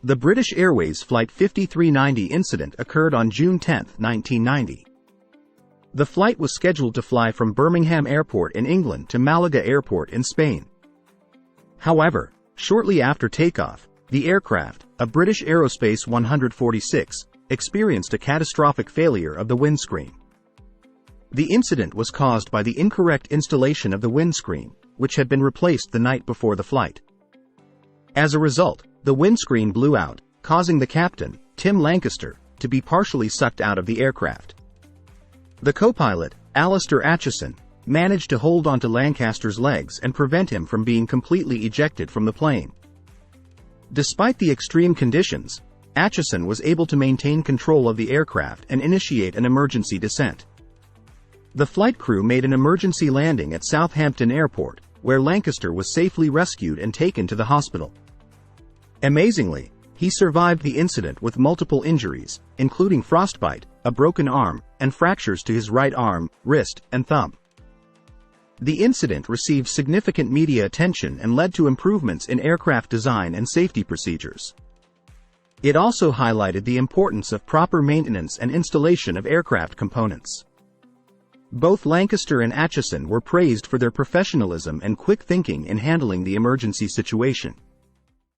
The British Airways Flight 5390 incident occurred on June 10, 1990. The flight was scheduled to fly from Birmingham Airport in England to Málaga Airport in Spain. However, shortly after takeoff, the aircraft, a British Aerospace 146, experienced a catastrophic failure of the windscreen. The incident was caused by the incorrect installation of the windscreen, which had been replaced the night before the flight. As a result, the windscreen blew out, causing the captain, Tim Lancaster, to be partially sucked out of the aircraft. The co-pilot, Alastair Atchison, managed to hold onto Lancaster's legs and prevent him from being completely ejected from the plane. Despite the extreme conditions, Atchison was able to maintain control of the aircraft and initiate an emergency descent. The flight crew made an emergency landing at Southampton Airport, where Lancaster was safely rescued and taken to the hospital. Amazingly, he survived the incident with multiple injuries, including frostbite, a broken arm, and fractures to his right arm, wrist, and thumb. The incident received significant media attention and led to improvements in aircraft design and safety procedures. It also highlighted the importance of proper maintenance and installation of aircraft components. Both Lancaster and Atchison were praised for their professionalism and quick thinking in handling the emergency situation.